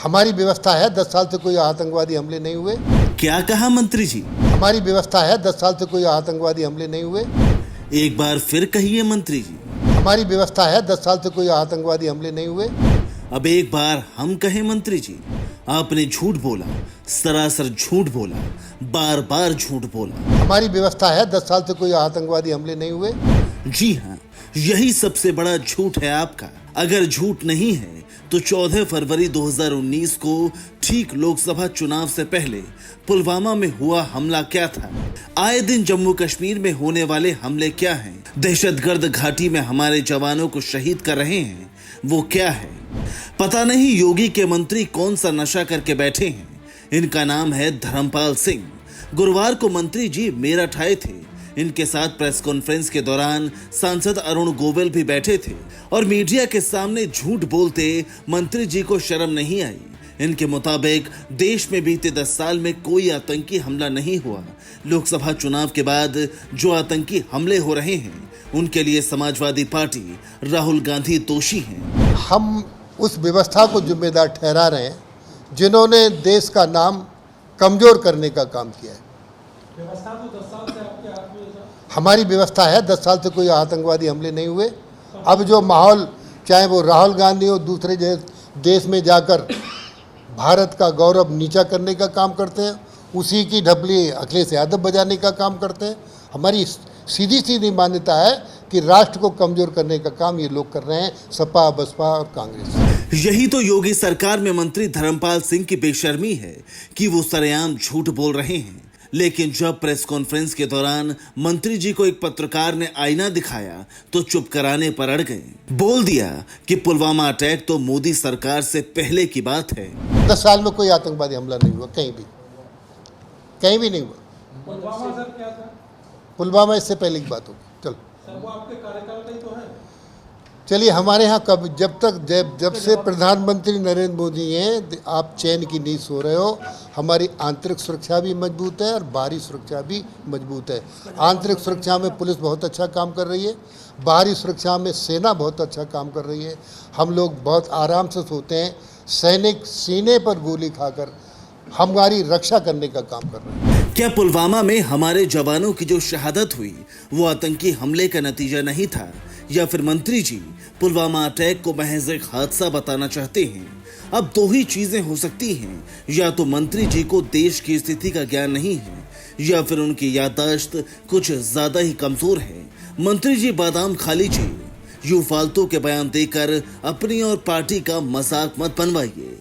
हमारी व्यवस्था है 10 साल से कोई आतंकवादी हमले नहीं हुए। क्या कहा मंत्री जी? हमारी व्यवस्था है 10 साल से कोई आतंकवादी हमले नहीं हुए। एक बार फिर कहिए मंत्री जी। हमारी व्यवस्था है 10 साल से कोई आतंकवादी हमले नहीं हुए। अब एक बार हम कहें मंत्री जी, आपने झूठ बोला, सरासर झूठ बोला, बार बार झूठ बोला। हमारी व्यवस्था है 10 साल से कोई आतंकवादी हमले नहीं हुए। जी हाँ, यही सबसे बड़ा झूठ है आपका। अगर झूठ नहीं है तो 14 फरवरी 2019 को ठीक लोकसभा चुनाव से पहले पुलवामा में हुआ हमला क्या था? आए दिन जम्मू कश्मीर में होने वाले हमले क्या हैं? दहशतगर्द घाटी में हमारे जवानों को शहीद कर रहे हैं, वो क्या है? पता नहीं योगी के मंत्री कौन सा नशा करके बैठे हैं। इनका नाम है धर्मपाल सिंह। गुरुवार को मंत्री जी मेरठ आए थे। इनके साथ प्रेस कॉन्फ्रेंस के दौरान सांसद अरुण गोविल भी बैठे थे और मीडिया के सामने झूठ बोलते मंत्री जी को शर्म नहीं आई। इनके मुताबिक देश में बीते 10 साल में कोई आतंकी हमला नहीं हुआ। लोकसभा चुनाव के बाद जो आतंकी हमले हो रहे हैं उनके लिए समाजवादी पार्टी राहुल गांधी दोषी हैं। हम उस व्यवस्था को जिम्मेदार ठहरा रहे हैं जिन्होंने देश का नाम कमजोर करने का काम किया है। व्यवस्था तो 10 साल से आपके हाथ में है सर। हमारी व्यवस्था है 10 साल से कोई आतंकवादी हमले नहीं हुए। अब जो माहौल, चाहे वो राहुल गांधी हो, दूसरे देश में जाकर भारत का गौरव नीचा करने का काम करते हैं, उसी की ढपली अखिलेश यादव बजाने का काम करते हैं। हमारी सीधी सीधी मान्यता है कि राष्ट्र को कमजोर करने का काम ये लोग कर रहे हैं, सपा, बसपा और कांग्रेस। यही तो योगी सरकार में मंत्री धर्मपाल सिंह की बेशर्मी है कि वो सरेआम झूठ बोल रहे हैं। लेकिन जब प्रेस कॉन्फ्रेंस के दौरान मंत्री जी को एक पत्रकार ने आईना दिखाया तो चुप कराने पर अड़ गए। बोल दिया कि पुलवामा अटैक तो मोदी सरकार से पहले की बात है। 10 साल में कोई आतंकवादी हमला नहीं हुआ, कहीं भी नहीं हुआ। पुलवामा सर क्या था? पुलवामा इससे पहले की बात होगी। चलो सर वो आपके कार्यकाल का ही तो है। चलिए, हमारे यहाँ जब से प्रधानमंत्री नरेंद्र मोदी हैं, आप चैन की नींद सो रहे हो। हमारी आंतरिक सुरक्षा भी मजबूत है और बाहरी सुरक्षा भी मजबूत है। आंतरिक सुरक्षा में पुलिस बहुत अच्छा काम कर रही है, बाहरी सुरक्षा में सेना बहुत अच्छा काम कर रही है। हम लोग बहुत आराम से सोते हैं। सैनिक सीने पर गोली खाकर हमारी रक्षा करने का काम कर रहे हैं। क्या पुलवामा में हमारे जवानों की जो शहादत हुई वो आतंकी हमले का नतीजा नहीं था, या फिर मंत्री जी पुलवामा अटैक को महज एक हादसा बताना चाहते हैं? अब दो ही चीजें हो सकती हैं, या तो मंत्री जी को देश की स्थिति का ज्ञान नहीं है, या फिर उनकी याददाश्त कुछ ज्यादा ही कमजोर है। मंत्री जी बादाम खा लीजिए, यूं फालतू के बयान देकर अपनी और पार्टी का मजाक मत बनवाइए।